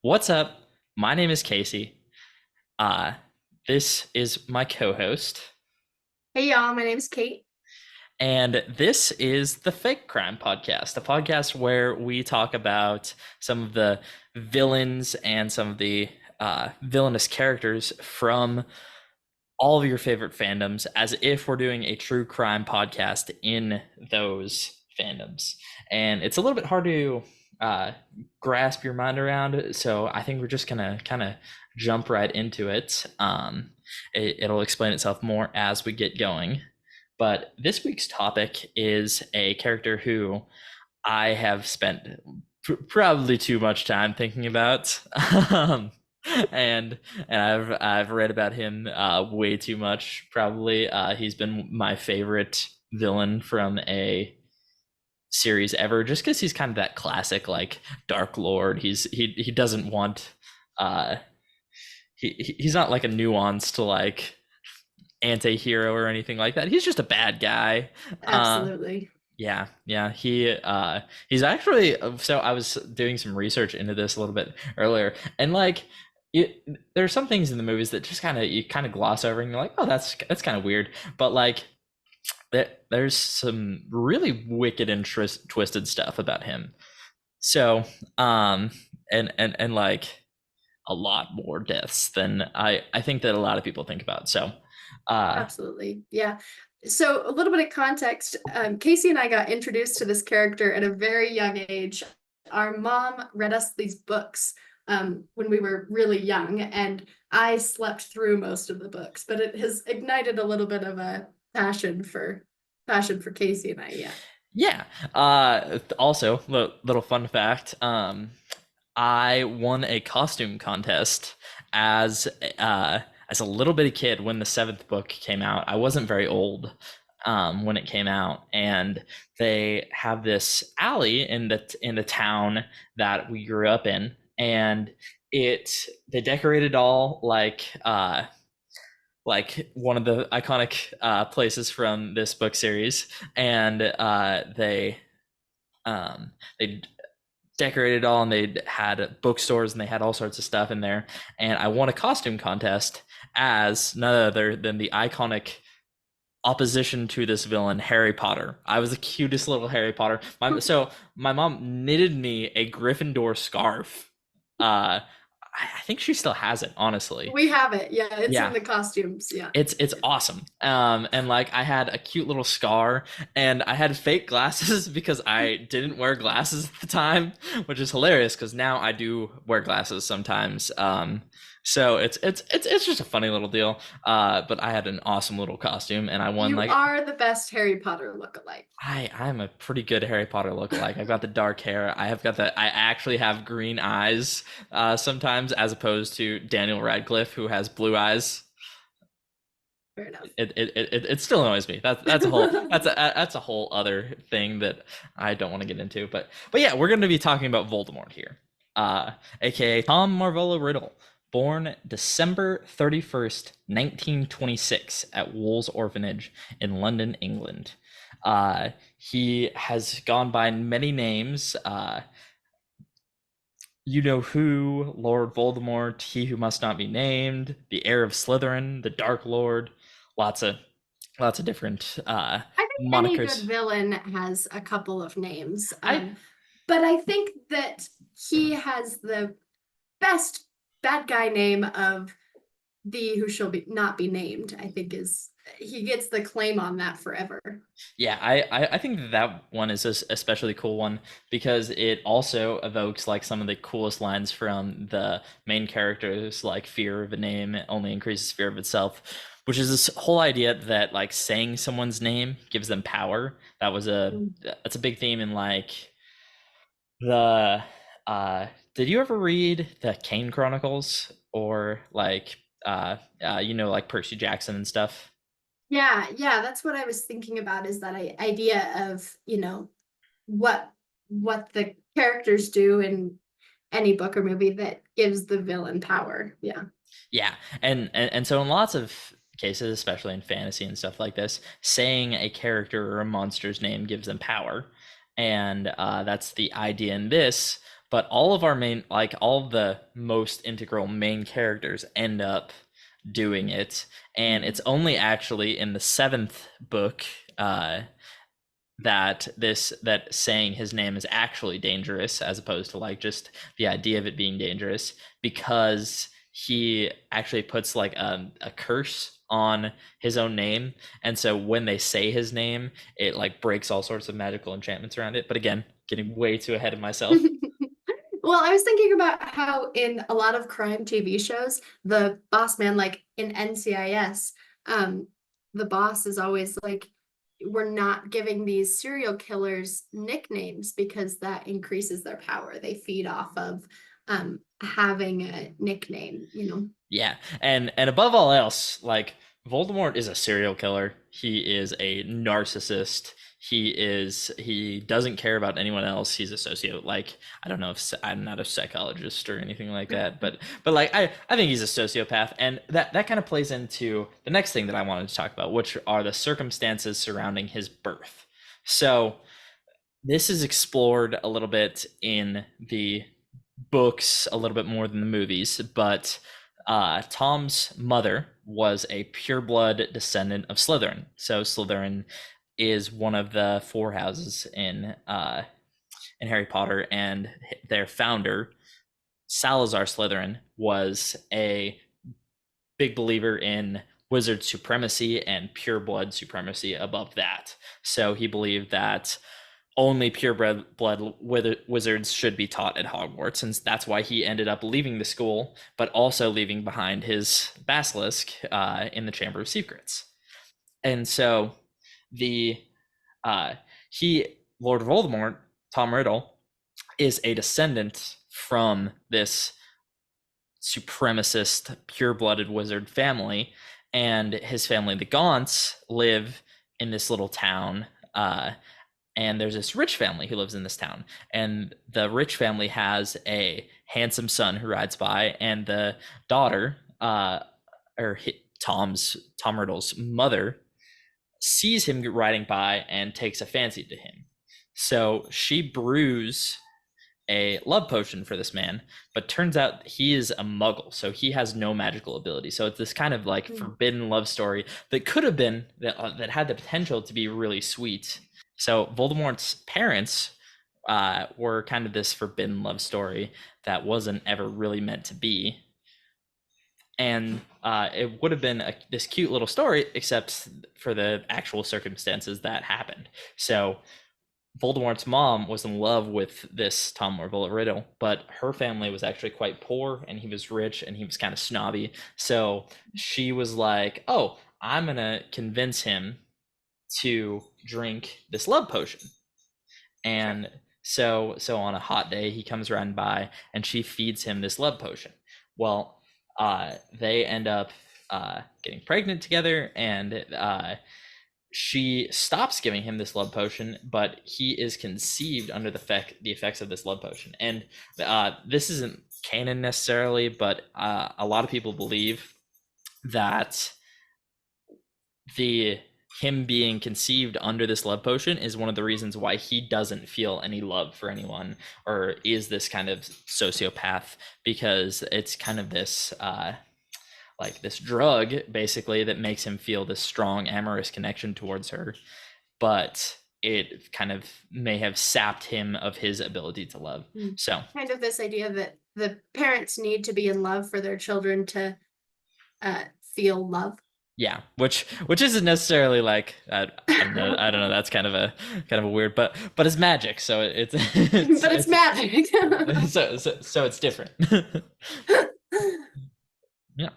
What's up? My name is Casey. Uh, this is my co-host, Hey y'all, my name's Kate. and this is the Fake Crime Podcast, a podcast where we talk about some of the villains and some of the villainous characters from all of your favorite fandoms, as if we're doing a true crime podcast in those fandoms. And it's a little bit hard to uh, grasp your mind around, so I think we're just gonna kind of jump right into it. It'll explain itself more as we get going. But this week's topic is a character who I have spent probably too much time thinking about. um, and I've read about him way too much. Probably he's been my favorite villain from a series ever, just because he's kind of that classic like Dark Lord. He doesn't want uh he's not like a nuanced like anti-hero or anything like that. He's just a bad guy. Absolutely. Yeah, he's actually, so I was doing some research into this a little bit earlier, and like there are some things in the movies that just kind of you kind of gloss over and you're like, oh, that's kind of weird, but like there's some really wicked and twisted stuff about him. So, and like a lot more deaths than I think that a lot of people think about. So, uh, Absolutely. Yeah. So, a little bit of context. Casey and I got introduced to this character at a very young age. Our mom read us these books when we were really young, and I slept through most of the books, but it has ignited a little bit of a passion for Casey and I. Yeah. yeah. Also, little fun fact. I won a costume contest as as a little bitty kid when the seventh book came out. I wasn't very old when it came out, and they have this alley in the town that we grew up in, and they decorated all like one of the iconic places from this book series, and they decorated all, and they had bookstores and they had all sorts of stuff in there, and I won a costume contest as none other than the iconic opposition to this villain, Harry Potter. I was the cutest little Harry Potter. My mom knitted me a Gryffindor scarf. I think she still has it, honestly. We have it. Yeah. It's in Yeah, the costumes. Yeah. it's awesome. And like I had a cute little scar, and I had fake glasses because I didn't wear glasses at the time, which is hilarious because now I do wear glasses sometimes. So it's just a funny little deal. But I had an awesome little costume, and I won You like are the best Harry Potter lookalike. I'm a pretty good Harry Potter lookalike. I've got the dark hair. I actually have green eyes sometimes, as opposed to Daniel Radcliffe, who has blue eyes. Fair enough. It still annoys me. That's a whole other thing that I don't want to get into. But yeah, we're going to be talking about Voldemort here, aka Tom Marvolo Riddle, born December 31st, 1926, at Wool's Orphanage in London, England. He has gone by many names. You know who, Lord Voldemort, he who must not be named, the heir of Slytherin, the Dark Lord, lots of different I think any good monikers. villain has a couple of names. I But I think that he has the best bad guy name of the who shall be not be named. I think is he gets the claim on that forever. Yeah, I think that one is a especially cool one because it also evokes like some of the coolest lines from the main characters, like fear of a name only increases fear of itself, which is this whole idea that like saying someone's name gives them power. That's a big theme in like the did you ever read the Kane Chronicles or like like Percy Jackson and stuff? Yeah, yeah, that's what I was thinking about is that idea of, what what the characters do in any book or movie that gives the villain power. Yeah. Yeah, and so in lots of cases, especially in fantasy and stuff like this, saying a character or a monster's name gives them power. and that's the idea in this. But all of our main, like all of the most integral main characters, end up doing it, and it's only actually in the seventh book uh, that saying his name is actually dangerous, as opposed to like just the idea of it being dangerous, because he actually puts like a curse on his own name, and so when they say his name, it like breaks all sorts of magical enchantments around it. But again, getting way too ahead of myself. Well, I was thinking about how in a lot of crime TV shows, the boss man, like in NCIS, um, the boss is always like, we're not giving these serial killers nicknames because that increases their power. They feed off of having a nickname, you know. Yeah, and above all else, like Voldemort is a serial killer. He is a narcissist. He doesn't care about anyone else. He's a socio. Like I don't know if I'm not a psychologist or anything like that, but like I think he's a sociopath, and that kind of plays into the next thing that I wanted to talk about, which are the circumstances surrounding his birth. So this is explored a little bit in the books, a little bit more than the movies, but Tom's mother was a pureblood descendant of Slytherin. So Slytherin is one of the four houses in Harry Potter, and their founder, Salazar Slytherin, was a big believer in wizard supremacy and pureblood supremacy above that. So he believed that only pureblood wizards should be taught at Hogwarts, and that's why he ended up leaving the school, but also leaving behind his basilisk in the Chamber of Secrets. And so the he Lord Voldemort, Tom Riddle, is a descendant from this supremacist, pure-blooded wizard family, and his family, the Gaunts, live in this little town. And there's this rich family who lives in this town, and the rich family has a handsome son who rides by, and the daughter, or Tom Riddle's mother, sees him riding by and takes a fancy to him. So she brews a love potion for this man, but turns out he is a muggle, so he has no magical ability. So it's this kind of like forbidden love story that could have been that had the potential to be really sweet. So Voldemort's parents were kind of this forbidden love story that wasn't ever really meant to be, and it would have been this cute little story, except for the actual circumstances that happened. So Voldemort's mom was in love with this Tom Riddle, but her family was actually quite poor, and he was rich, and he was kind of snobby. So she was like, "Oh, I'm gonna convince him to drink this love potion." And so on a hot day, he comes around by, and she feeds him this love potion. Well, they end up getting pregnant together, and she stops giving him this love potion, but he is conceived under the effects of this love potion. And this isn't canon necessarily, but a lot of people believe that the him being conceived under this love potion is one of the reasons why he doesn't feel any love for anyone, or is this kind of sociopath, because it's kind of this like this drug basically that makes him feel this strong amorous connection towards her, but it kind of may have sapped him of his ability to love. So kind of this idea that the parents need to be in love for their children to feel love. yeah, which isn't necessarily like I don't know, that's kind of a weird, but it's magic, so it's but it's magic. so it's different. Yeah.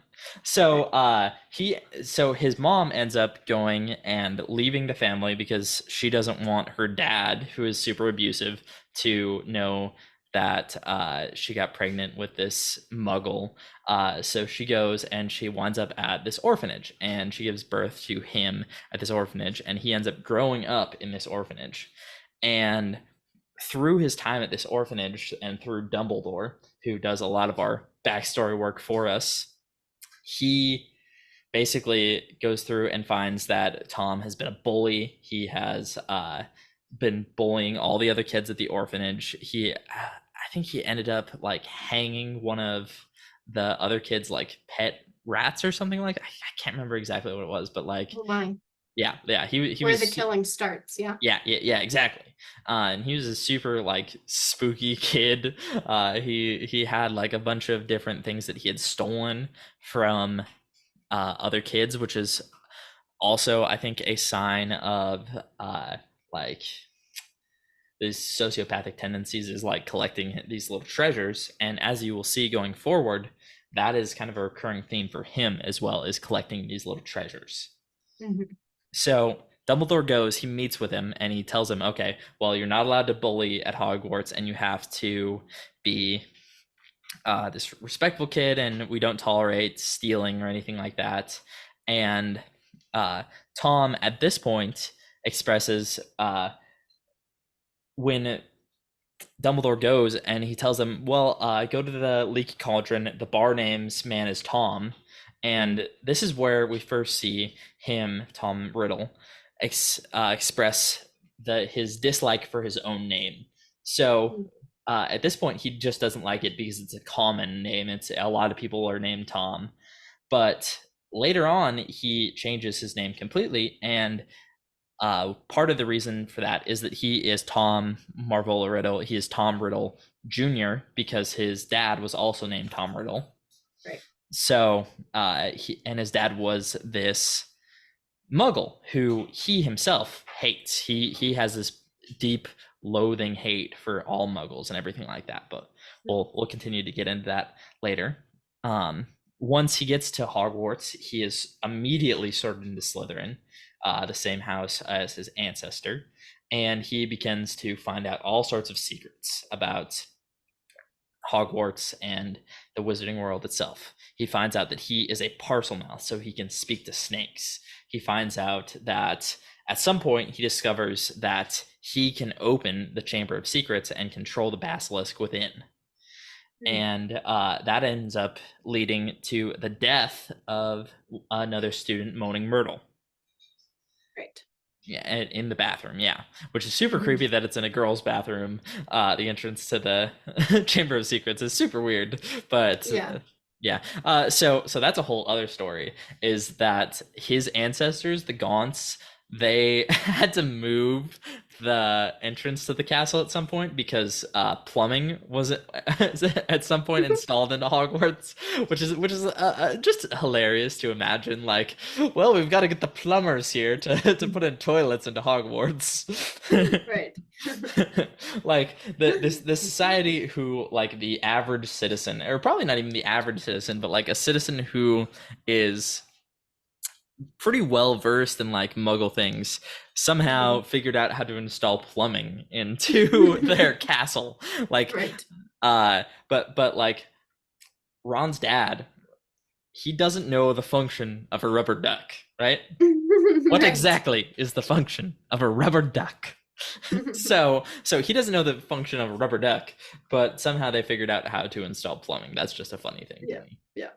So so his mom ends up going and leaving the family because she doesn't want her dad, who is super abusive, to know that she got pregnant with this muggle. So she goes and she winds up at this orphanage, and she gives birth to him at this orphanage, and he ends up growing up in this orphanage. And through his time at this orphanage, and through Dumbledore, who does a lot of our backstory work for us, he basically goes through and finds that Tom has been a bully. He has been bullying all the other kids at the orphanage. I think he ended up like hanging one of the other kids like pet rats or something like. I can't remember exactly what it was, but like, Oh my. yeah, he Where the was. killing starts, yeah. Yeah, exactly. And he was a super like spooky kid. He had like a bunch of different things that he had stolen from other kids, which is also, I think, a sign of like these sociopathic tendencies, is like collecting these little treasures. And as you will see going forward, that is kind of a recurring theme for him as well, is collecting these little treasures. Mhm. So Dumbledore goes, he meets with him, and he tells him, okay, well, you're not allowed to bully at Hogwarts, and you have to be this respectful kid, and we don't tolerate stealing or anything like that. And Tom, at this point, expresses when Dumbledore goes and he tells them, well, go to the Leaky Cauldron. The bar name's man is Tom. And this is where we first see him, Tom Riddle, express his dislike for his own name. So at this point, he just doesn't like it because it's a common name. It's a lot of people are named Tom. But later on, he changes his name completely, and part of the reason for that is that he is Tom Marvola Riddle. He is Tom Riddle Jr. because his dad was also named Tom Riddle. Right. So, and his dad was this Muggle who he himself hates. He has this deep loathing hate for all Muggles and everything like that. But we'll continue to get into that later. Once he gets to Hogwarts, he is immediately sorted into Slytherin, the same house as his ancestor, and he begins to find out all sorts of secrets about Hogwarts and the wizarding world itself. He finds out that he is a parcel mouth, so he can speak to snakes. He finds out that at some point he discovers that he can open the Chamber of Secrets and control the basilisk within. And that ends up leading to the death of another student, Moaning Myrtle. Right. Yeah, in the bathroom, yeah, which is super creepy that it's in a girl's bathroom. The entrance to the Chamber of Secrets is super weird, but yeah. So that's a whole other story. Is that his ancestors, the Gaunts, they had to move the entrance to the castle at some point because plumbing was at some point installed into Hogwarts, which is just hilarious to imagine. Like, well, we've got to get the plumbers here to put in toilets into Hogwarts. Right. Like the society who, like, the average citizen, or probably not even the average citizen, but like a citizen who is pretty well versed in like Muggle things, somehow figured out how to install plumbing into their castle. Like, Right. but like Ron's dad, he doesn't know the function of a rubber duck, right? What Right. exactly is the function of a rubber duck? So he doesn't know the function of a rubber duck, but somehow they figured out how to install plumbing. That's just a funny thing to me. Yeah.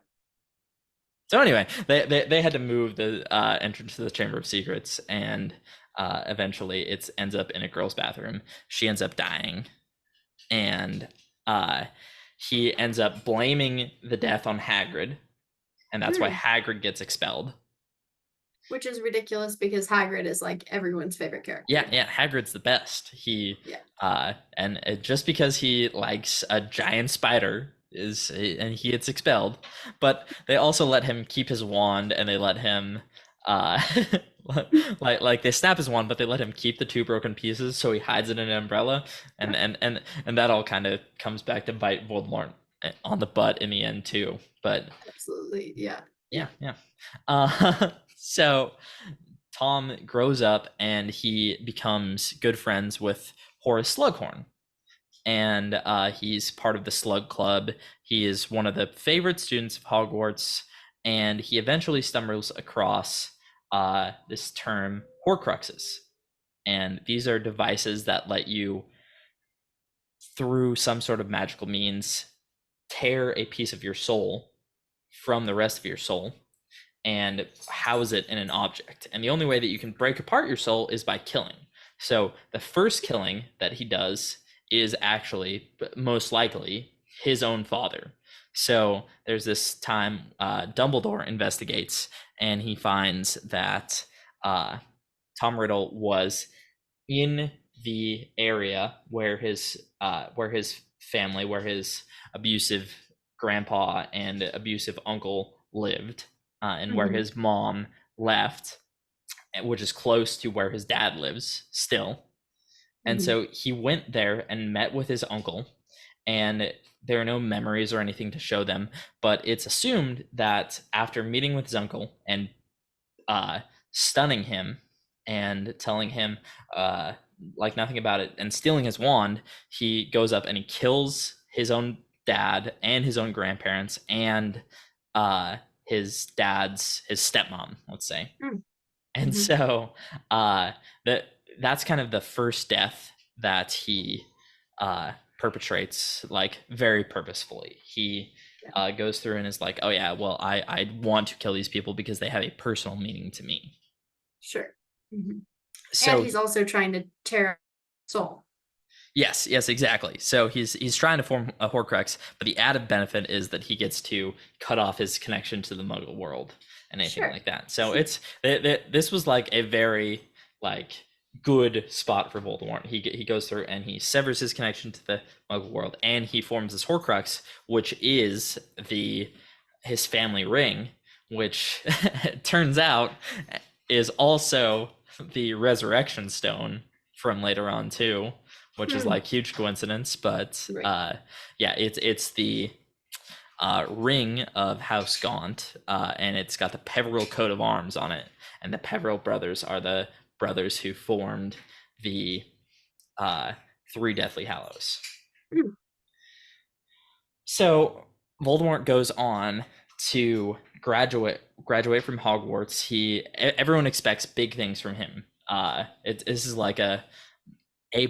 So anyway, they had to move the entrance to the Chamber of Secrets, and eventually it ends up in a girl's bathroom. She ends up dying, and he ends up blaming the death on Hagrid, and that's why Hagrid gets expelled. Which is ridiculous because Hagrid is like everyone's favorite character. Yeah, Hagrid's the best. And just because he likes a giant spider and he gets expelled, but they also let him keep his wand, and they let him like they snap his wand, but they let him keep the two broken pieces, so he hides it in an umbrella, and that all kind of comes back to bite Voldemort on the butt in the end too. But absolutely, yeah. So Tom grows up and he becomes good friends with Horace Slughorn, and he's part of the Slug Club. He is one of the favorite students of Hogwarts, and he eventually stumbles across this term, Horcruxes. And these are devices that let you, through some sort of magical means, tear a piece of your soul from the rest of your soul and house it in an object. And the only way that you can break apart your soul is by killing. So the first killing that he does is actually most likely his own father. So there's this time Dumbledore investigates, and he finds that uh, Tom Riddle was in the area where his family, where his abusive grandpa and abusive uncle lived, and where Mhm. his mom left, which is close to where his dad lives still. And Mhm. so he went there and met with his uncle, and there are no memories or anything to show them, but it's assumed that after meeting with his uncle and uh, stunning him and telling him uh, like nothing about it and stealing his wand, he goes up and he kills his own dad and his own grandparents and uh, his stepmom, let's say. Mm. And Mhm. so uh, that that's kind of the first death that he perpetrates, like very purposefully. He Yeah. goes through and is like, "Oh yeah, well I want to kill these people because they have a personal meaning to me." Sure. Mhm. And So he's also trying to tear soul. yes, yes, exactly. So he's trying to form a Horcrux, but the added benefit is that he gets to cut off his connection to the Muggle world and anything Sure. like that. So this was like a very like good spot for Voldemort. He goes through and he severs his connection to the Muggle world, and he forms this Horcrux, which is the his family ring, which turns out is also the Resurrection Stone from later on too, which is Hmm. like huge coincidence, but Right. yeah, it's the ring of House Gaunt, and it's got the Peveril coat of arms on it, and the Peveril brothers are the brothers who formed the uh, Three Deathly Hallows. Hmm. So Voldemort goes on to graduate from Hogwarts. Everyone expects big things from him. This is like a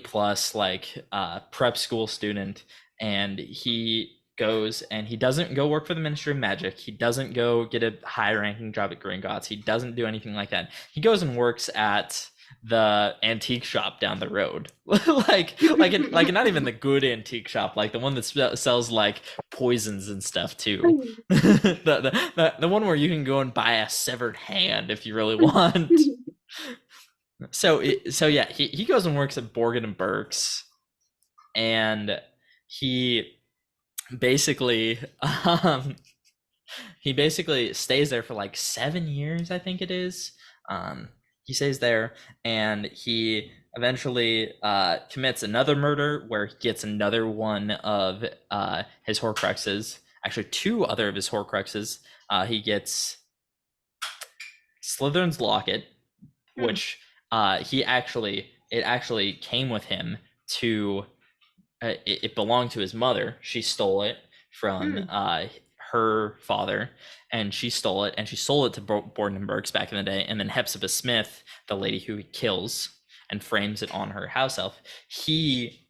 plus like prep school student, and he goes and he doesn't go work for the Ministry of Magic. He doesn't go get a high ranking job at Gringotts. He doesn't do anything like that. He goes and works at the antique shop down the road, like not even the good antique shop, like the one that sells like poisons and stuff too. The one where you can go and buy a severed hand if you really want. So yeah, he goes and works at Borgin and Burke's, and he basically he basically stays there for like 7 years, I think it is. He stays there, and he eventually commits another murder where he gets another one of his Horcruxes. Actually, two other of his Horcruxes. He gets Slytherin's locket, Hmm. which it actually came with him to it belonged to his mother. She stole it from Hmm. her father, and she stole it, and she sold it to Bordenbergs back in the day. And then Hepzibah Smith, the lady who he kills and frames it on her house elf, he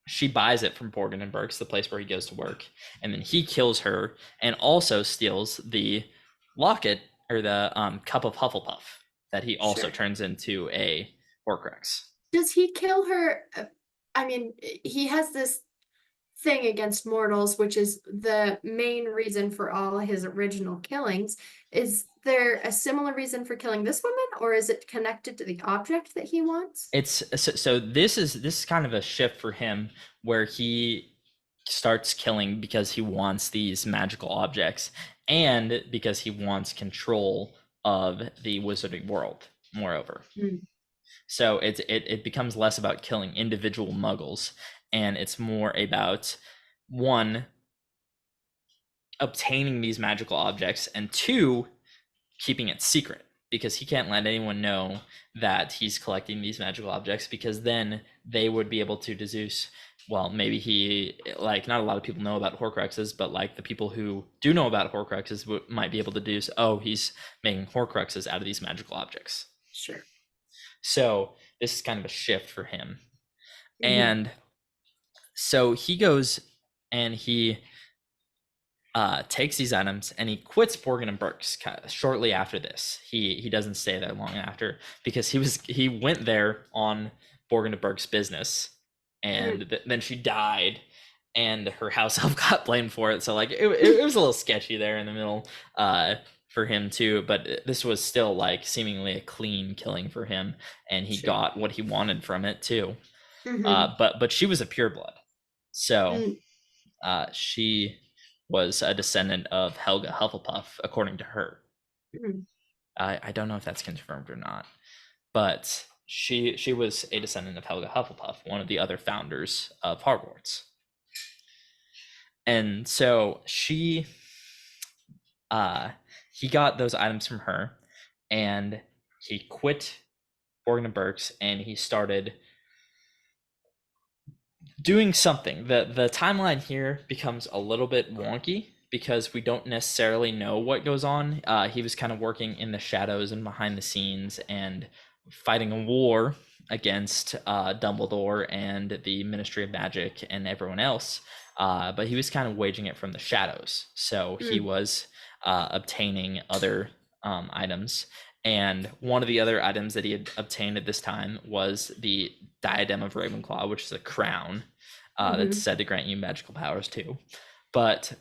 she buys it from Bordenbergs, the place where he goes to work, and then he kills her and also steals the locket or the cup of Hufflepuff that he also Sure. turns into a Horcrux. Does he kill her? I mean, he has this thing against mortals, which is the main reason for all his original killings. Is there a similar reason for killing this woman, or is it connected to the object that he wants? So this is kind of a shift for him where he starts killing because he wants these magical objects and because he wants control of the wizarding world, moreover. Hmm. So it becomes less about killing individual muggles, and it's more about one, obtaining these magical objects, and two, keeping it secret, because he can't let anyone know that he's collecting these magical objects, because then they would be able to deduce, well, maybe he, like, not a lot of people know about Horcruxes, but like the people who do know about Horcruxes might be able to deduce, oh, he's making Horcruxes out of these magical objects. Sure. So this is kind of a shift for him. Hmm. And so he goes and takes these items and he quits Borgin and Burke's shortly after this. He doesn't stay there long after because he went there on Borgin and Burke's business, Mm, and then she died, and her house elf got blamed for it. So like it was a little sketchy there in the middle for him too. But this was still like seemingly a clean killing for him, and he sure. got what he wanted from it too. Mm-hmm. But she was a pureblood, so Mm, she was a descendant of Helga Hufflepuff, according to her. mm, I don't know if that's confirmed or not, but she was a descendant of Helga Hufflepuff, one of the other founders of Hogwarts. And so uh, he got those items from her, and he quit Borgin and Burke's, and he started doing something. The timeline here becomes a little bit wonky because we don't necessarily know what goes on. He was kind of working in the shadows and behind the scenes and fighting a war against Dumbledore and the Ministry of Magic and everyone else. But he was kind of waging it from the shadows. So he mm, was obtaining other items. And one of the other items that he had obtained at this time was the Diadem of Ravenclaw, which is a crown that's mm-hmm. said to grant you magical powers too. But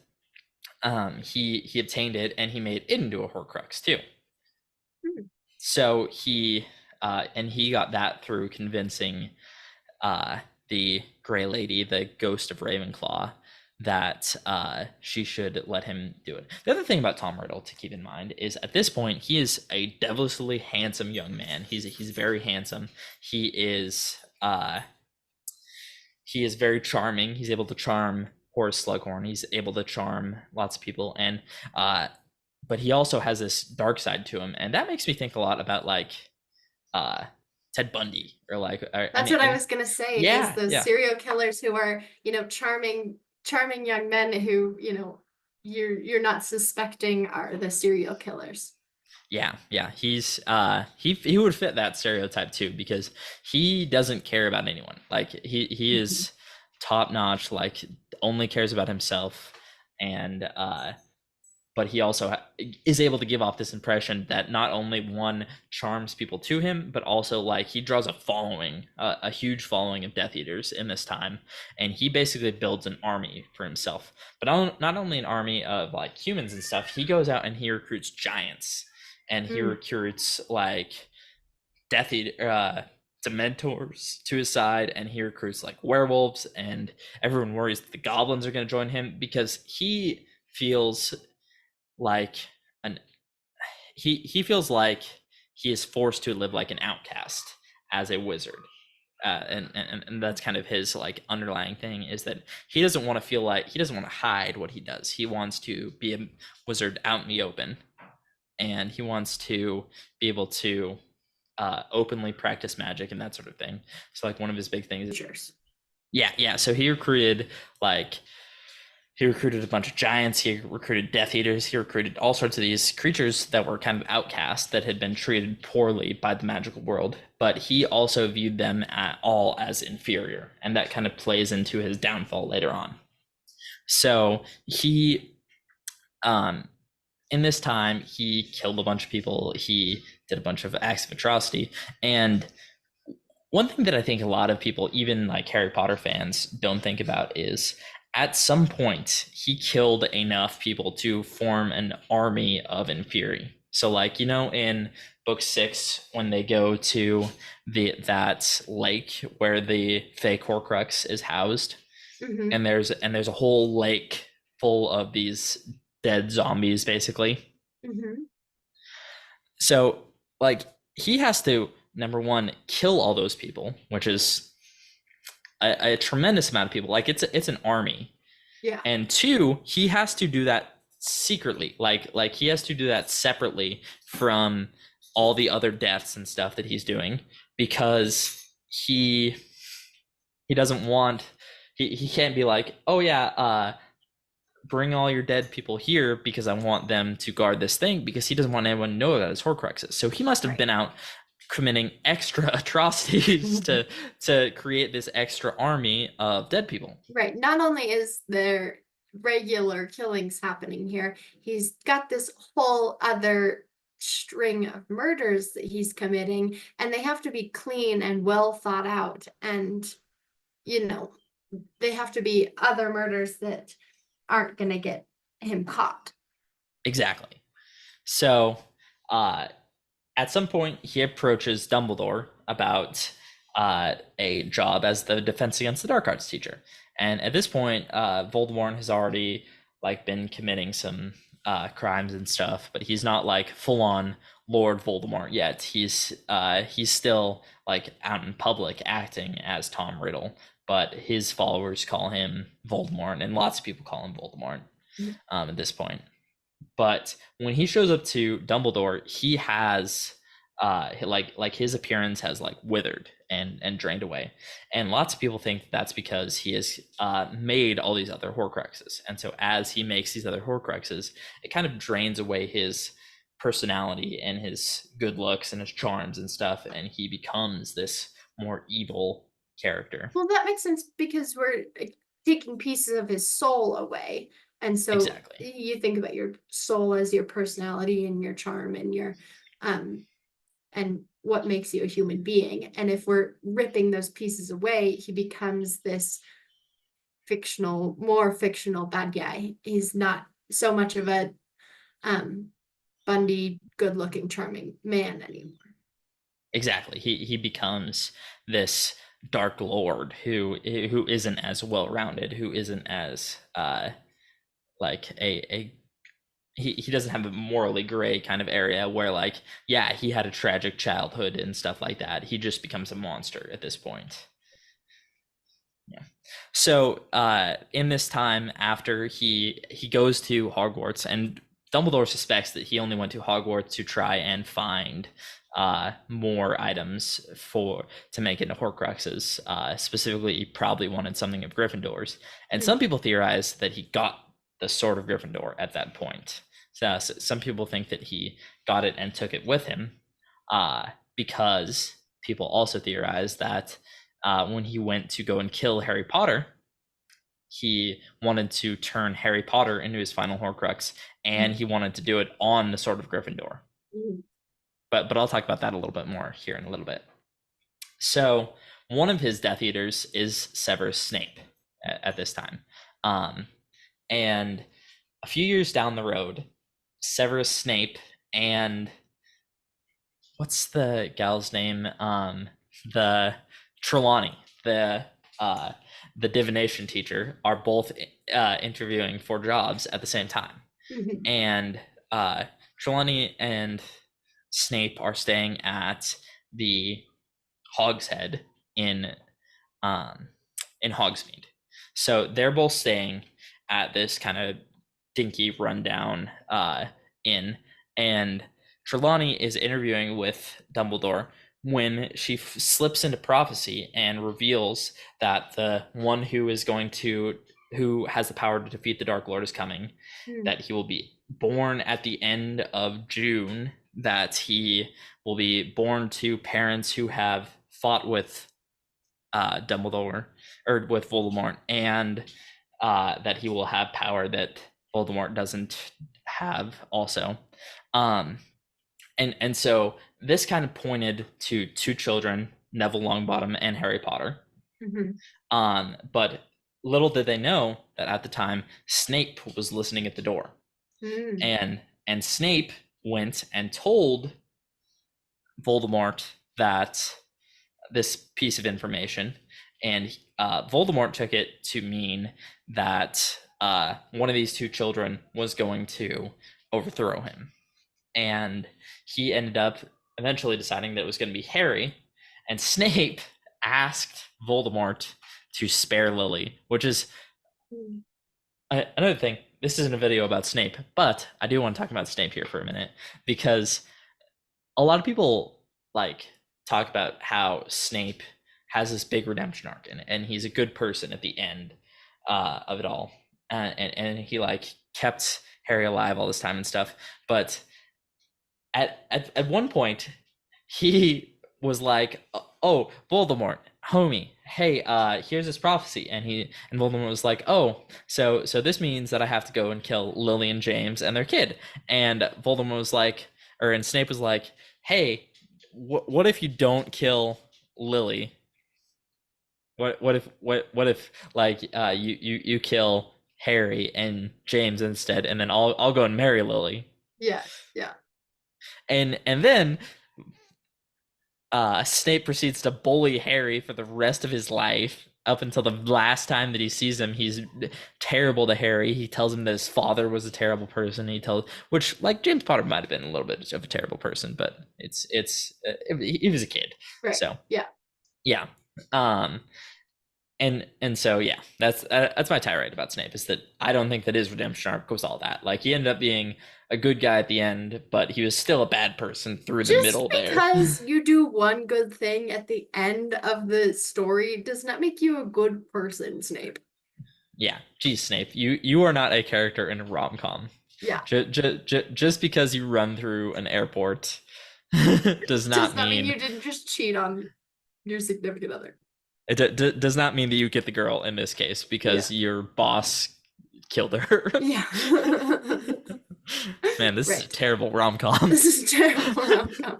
he obtained it, and he made it into a Horcrux too. Mm, So he got that through convincing the Gray Lady, the ghost of Ravenclaw, that she should let him do it. The other thing about Tom Riddle to keep in mind is at this point he is a devilishly handsome young man. He's very handsome. He is very charming. He's able to charm Horace Slughorn. He's able to charm lots of people, and but he also has this dark side to him, and that makes me think a lot about like uh, Ted Bundy or like That's what I was gonna say, is yeah, those yeah, serial killers who are, charming young men who, you're not suspecting are the serial killers. yeah. He would fit that stereotype too because he doesn't care about anyone. Like he Mhm. is top notch. Like only cares about himself, and but he also is able to give off this impression that not only one charms people to him, but also like he draws a following, a huge following of Death Eaters in this time, and he basically builds an army for himself. But not only an army of like humans and stuff, he goes out and he recruits giants, and he Mm, recruits like Death Eater. Dementors to his side, and he recruits like werewolves, and everyone worries that the goblins are going to join him because he feels like an he feels like he is forced to live like an outcast as a wizard. And that's kind of his like underlying thing is that he doesn't want to feel like he doesn't want to hide what he does. He wants to be a wizard out in the open, and he wants to be able to openly practice magic and that sort of thing. So like one of his big things, Sures. yeah. So like he recruited a bunch of giants. He recruited Death Eaters. He recruited all sorts of these creatures that were kind of outcast that had been treated poorly by the magical world. But he also viewed them at all as inferior, and that kind of plays into his downfall later on. So um, in this time, he killed a bunch of people. He did a bunch of acts of atrocity, and one thing that I think a lot of people, even like Harry Potter fans, don't think about is at some point he killed enough people to form an army of inferi. So like, in book 6 when they go to that lake where the fake Horcrux is housed, Mm-hmm. and there's a whole lake full of these dead zombies basically. Mm-hmm. So like he has to number one kill all those people, which is a tremendous amount of people. Like it's an army, Yeah. and two, he has to do that secretly. Like he has to do that separately from all the other deaths and stuff that he's doing because he doesn't want he can't be like, oh yeah, bring all your dead people here because I want them to guard this thing because he doesn't want anyone to know that it's Horcruxes. So he must have Right. been out committing extra atrocities to create this extra army of dead people. Right. Not only is there regular killings happening here. He's got this whole other string of murders that he's committing, and they have to be clean and well thought out. And, you know, they have to be other murders that aren't going to get him caught. Exactly. So, at some point, he approaches Dumbledore about a job as the Defense Against the Dark Arts teacher, and at this point, Voldemort has already like been committing some crimes and stuff, but he's not like full on Lord Voldemort yet. He's still like out in public acting as Tom Riddle, but his followers call him Voldemort, and lots of people call him Voldemort at this point. But when he shows up to Dumbledore, he has like his appearance has like withered and drained away, and lots of people think that's because he has made all these other Horcruxes, and so as he makes these other Horcruxes, it kind of drains away his personality and his good looks and his charms and stuff, and he becomes this more evil character. Well, that makes sense because we're taking pieces of his soul away. And so Exactly. you think about your soul as your personality and your charm and your and what makes you a human being. And if we're ripping those pieces away, he becomes this more fictional bad guy. He's not so much of a Bundy, good-looking, charming man anymore. Exactly. He becomes this Dark Lord who isn't as well rounded, who isn't as like a he doesn't have a morally gray kind of area where like, yeah, he had a tragic childhood and stuff like that. He just becomes a monster at this point. Yeah. So in this time after he goes to Hogwarts, and Dumbledore suspects that he only went to Hogwarts to try and find more items to make into Horcruxes. Specifically, he probably wanted something of Gryffindor's, and some people theorize that he got the Sword of Gryffindor at that point. So some people think that he got it and took it with him, because people also theorize that when he went to go and kill Harry Potter, he wanted to turn Harry Potter into his final Horcrux, and he wanted to do it on the Sword of Gryffindor. But I'll talk about that a little bit more here in a little bit. So one of his Death Eaters is Severus Snape at this time. And a few years down the road, Severus Snape and what's the gal's name? The Trelawney, the divination teacher, are both interviewing for jobs at the same time. And Trelawney and Snape are staying at the Hogshead in Hogsmeade. So they're both staying at this kind of dinky rundown inn, and Trelawney is interviewing with Dumbledore when she slips into prophecy and reveals that the one who has the power to defeat the Dark Lord is coming, that he will be born at the end of June, that he will be born to parents who have fought with Dumbledore or with Voldemort, and that he will have power that Voldemort doesn't have also. And so this kind of pointed to two children, Neville Longbottom and Harry Potter. But little did they know that at the time Snape was listening at the door. And Snape went and told Voldemort that this piece of information, and Voldemort took it to mean that one of these two children was going to overthrow him. And he ended up eventually deciding that it was going to be Harry, and Snape asked Voldemort to spare Lily, which is another thing. This isn't a video about Snape, but I do want to talk about Snape here for a minute, because a lot of people like talk about how Snape has this big redemption arc, and he's a good person at the end of it all, and he like kept Harry alive all this time and stuff. But at one point, he was like, oh, Voldemort, homie, hey, here's this prophecy. And Voldemort was like, oh, so this means that I have to go and kill Lily and James and their kid. And Voldemort was like, and Snape was like, hey, what if you don't kill Lily? What if like you kill Harry and James instead, and then I'll go and marry Lily. Yeah, yeah. And then Snape proceeds to bully Harry for the rest of his life. Up until the last time that he sees him, he's terrible to Harry. He tells him that his father was a terrible person. Which, like, James Potter might have been a little bit of a terrible person, but he was a kid, Right. so Yeah. yeah. And so yeah, that's my tirade about Snape, is that I don't think that his redemption arc was all that. Like, he ended up being a good guy at the end, but he was still a bad person through the middle there. Just because you do one good thing at the end of the story does not make you a good person, Snape. Yeah, geez, Snape, you are not a character in a rom-com. Yeah. Just because you run through an airport does not mean you didn't just cheat on your significant other. It does not mean that you get the girl in this case, because your boss killed her. Yeah. Man, this is a terrible rom-com. This is a terrible rom-com.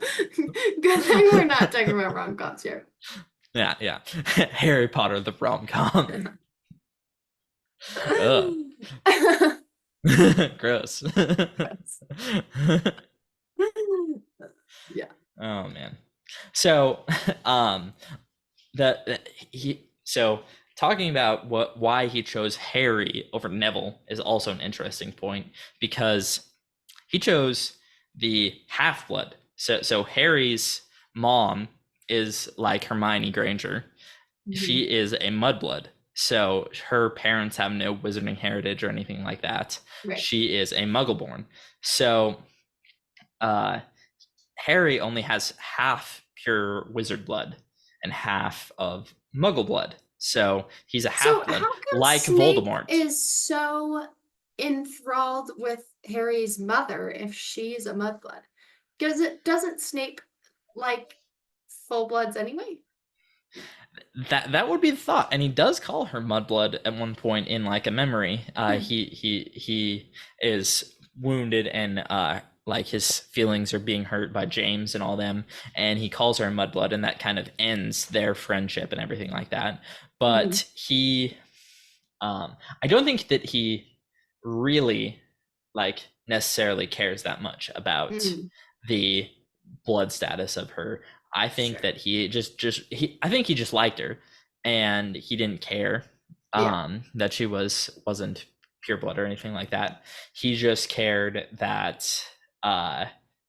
Good thing we're not talking about rom-coms here. Yeah. Harry Potter, the rom-com. Gross. Yeah. Oh man. So, talking about why he chose Harry over Neville is also an interesting point, because he chose the half-blood. So Harry's mom is like Hermione Granger. She is a mudblood. So her parents have no wizarding heritage or anything like that. Right. She is a Muggleborn. So Harry only has half pure wizard blood and half of Muggle blood. So he's a half-blood, like Snape Voldemort. Is so enthralled with Harry's mother if she's a mudblood. Doesn't Snape like full bloods anyway? That would be the thought, and he does call her mudblood at one point in like a memory. He is wounded, and like his feelings are being hurt by James and all them, and he calls her mudblood, and that kind of ends their friendship and everything like that. But I don't think that he really like necessarily cares that much about the blood status of her. I think that he I think he just liked her, and he didn't care that she wasn't pure blood or anything like that. He just cared that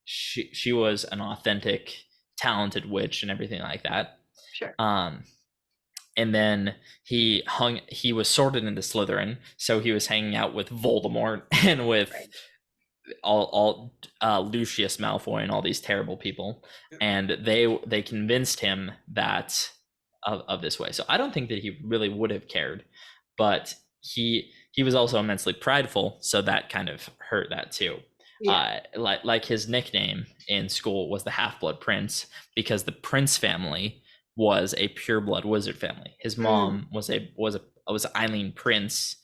she was an authentic, talented witch and everything like that. Sure. And then he was sorted into Slytherin, so he was hanging out with Voldemort and with all Lucius Malfoy and all these terrible people, and they convinced him that of this way. So I don't think that he really would have cared, but he was also immensely prideful, so that kind of hurt that too. Like his nickname in school was the Half-Blood Prince, because the Prince family was a pureblood wizard family. His mom was Eileen Prince,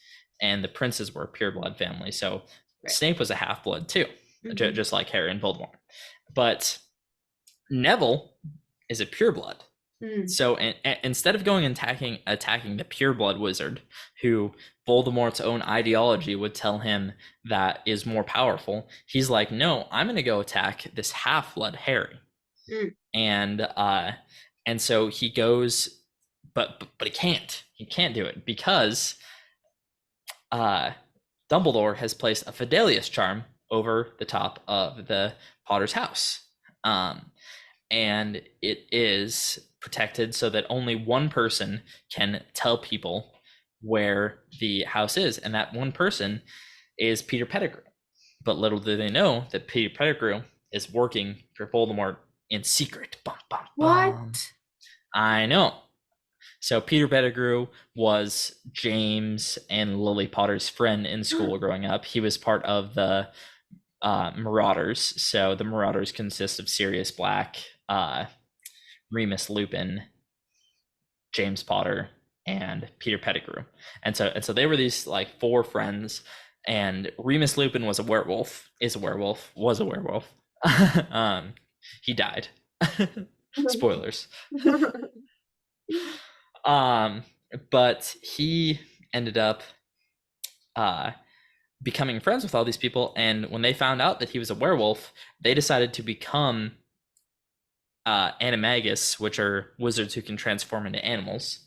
and the Princes were a pureblood family. So Snape was a half-blood too, just like Harry and Voldemort. But Neville is a pureblood. So instead of going and attacking the pureblood wizard, who Voldemort's own ideology would tell him that is more powerful, he's like, no, I'm going to go attack this half-blood Harry. And so he goes, but he can't. He can't do it, because Dumbledore has placed a Fidelius charm over the top of the Potter's house. And it is protected so that only one person can tell people where the house is, and that one person is Peter Pettigrew. But little do they know that Peter Pettigrew is working for Voldemort in secret. Bum, bum, bum. What? I know. So Peter Pettigrew was James and Lily Potter's friend in school growing up. He was part of the Marauders. So the Marauders consist of Sirius Black, Remus Lupin, James Potter, and Peter Pettigrew. And so they were these like four friends, and Remus Lupin was a werewolf, was a werewolf. um, he died. Spoilers. Um, but he ended up uh becoming friends with all these people, and when they found out that he was a werewolf, they decided to become animagus, which are wizards who can transform into animals,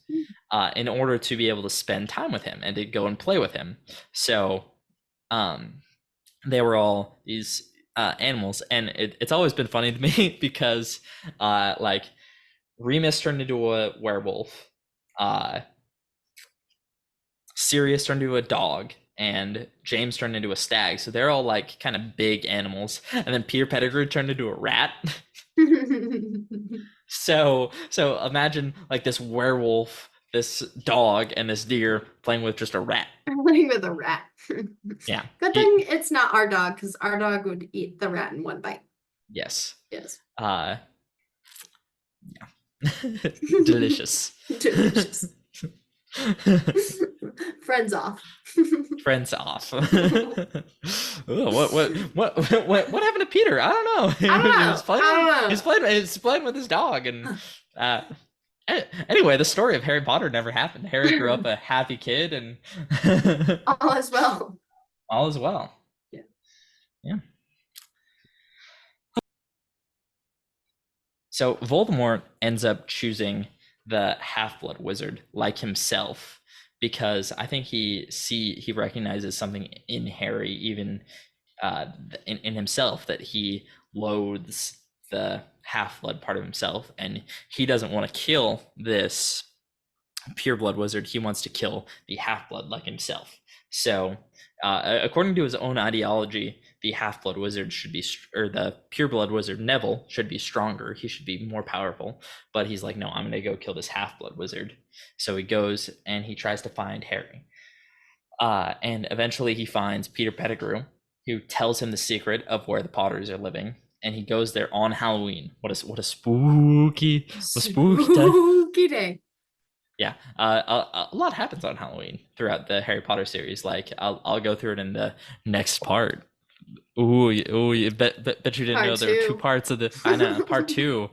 in order to be able to spend time with him and to go and play with him. So um, they were all these animals, and it's always been funny to me because like Remus turned into a werewolf, Sirius turned into a dog, and James turned into a stag. So they're all like kind of big animals. And then Peter Pettigrew turned into a rat. So imagine like this werewolf, this dog, and this deer playing with just a rat. Playing with a rat. Yeah. Good thing it's not our dog, because our dog would eat the rat in one bite. Yes. Yes. Yeah. Delicious. Delicious. Friends off. Friends off. Ooh, what happened to Peter? I don't know. I don't know. He's playing with his dog, and anyway, the story of Harry Potter never happened. Harry grew up a happy kid, and all is well. All is well. Yeah. Yeah. So Voldemort ends up choosing the Half-Blood Wizard like himself, because I think he recognizes something in Harry, even in himself, that he loathes the half-blood part of himself, and he doesn't want to kill this pure-blood wizard. He wants to kill the half-blood like himself. So according to his own ideology, the half-blood wizard should be, or the pure-blood wizard Neville should be stronger. He should be more powerful. But he's like, no, I'm gonna go kill this half-blood wizard. So he goes and he tries to find Harry. And eventually he finds Peter Pettigrew, who tells him the secret of where the Potters are living. And he goes there on Halloween. What a spooky day. Yeah, a lot happens on Halloween throughout the Harry Potter series. Like I'll go through it in the next part. Ooh, bet you didn't know there were 2 parts of the. I know, part 2.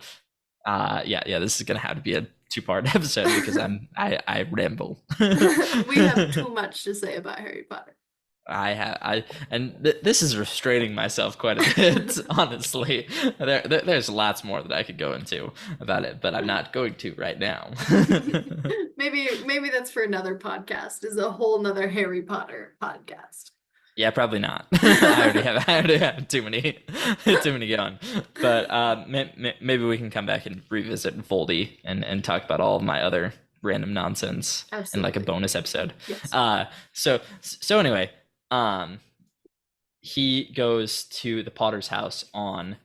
Yeah. This is gonna have to be a 2-part episode because I ramble. We have too much to say about Harry Potter. This is restraining myself quite a bit, honestly. There's lots more that I could go into about it, but I'm not going to right now. maybe that's for another podcast, is a whole nother Harry Potter podcast. Yeah, probably not. I already have too many going. But maybe we can come back and revisit Voldy and talk about all of my other random nonsense. Absolutely. In like a bonus episode. Yes. So anyway, he goes to the Potter's house on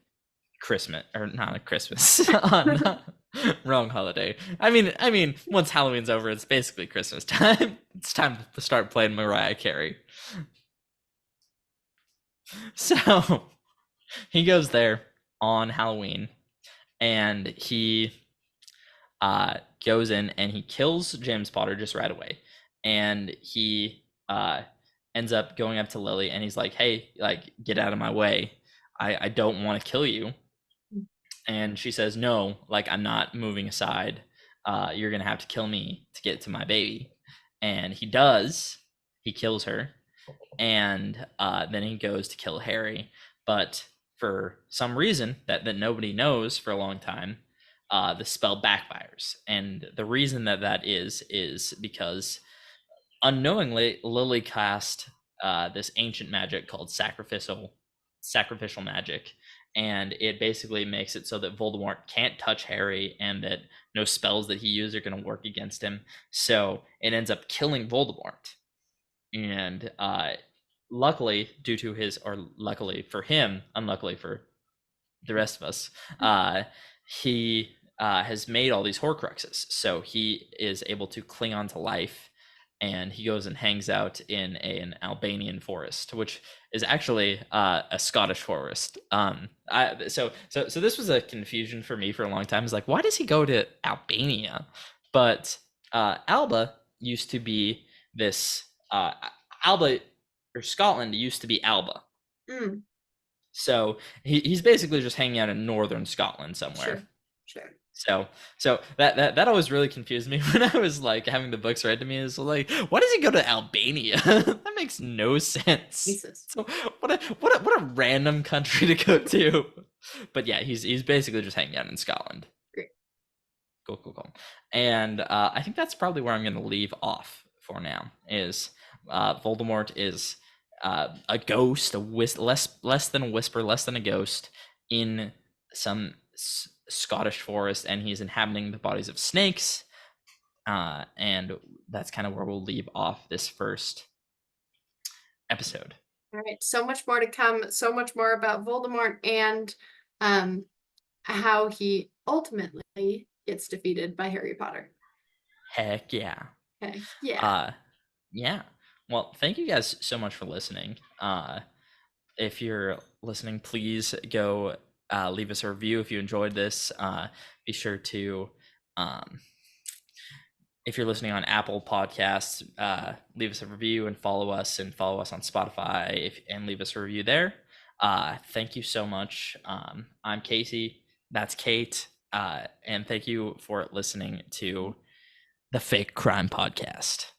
Christmas, or not Christmas, on wrong holiday. I mean, once Halloween's over, it's basically Christmas time. It's time to start playing Mariah Carey. So he goes there on Halloween, and he goes in and he kills James Potter just right away. And he ends up going up to Lily, and he's like, hey, like, get out of my way. I don't want to kill you. And she says, no, like, I'm not moving aside. You're going to have to kill me to get to my baby. And he does. He kills her. And then he goes to kill Harry. But for some reason that nobody knows for a long time, the spell backfires. And the reason that is because unknowingly Lily cast this ancient magic called sacrificial magic, and it basically makes it so that Voldemort can't touch Harry, and that no spells that he uses are going to work against him. So it ends up killing Voldemort. And luckily for him, unluckily for the rest of us, he has made all these Horcruxes, so he is able to cling on to life. And he goes and hangs out in an Albanian forest, which is actually a Scottish forest. So this was a confusion for me for a long time. It's like, why does he go to Albania? But Alba used to be this Alba, or Scotland used to be Alba. Mm, So he's basically just hanging out in northern Scotland somewhere. sure, sure. So that always really confused me when I was like having the books read to me. Is like, why does he go to Albania? That makes no sense. Jesus. So what a random country to go to. But yeah, he's basically just hanging out in Scotland. Great. Cool. And I think that's probably where I'm going to leave off for now. Is Voldemort is a ghost, less than a whisper, less than a ghost in some Scottish forest, and he's inhabiting the bodies of snakes. And that's kind of where we'll leave off this first episode. All right. So much more to come. So much more about Voldemort and um, how he ultimately gets defeated by Harry Potter. Heck yeah. Okay. Yeah. Yeah. Well, thank you guys so much for listening. If you're listening, please go leave us a review if you enjoyed this. Be sure to, if you're listening on Apple Podcasts, leave us a review and follow us on Spotify and leave us a review there. Thank you so much. I'm Casey. That's Kate. And thank you for listening to the Fake Crime Podcast.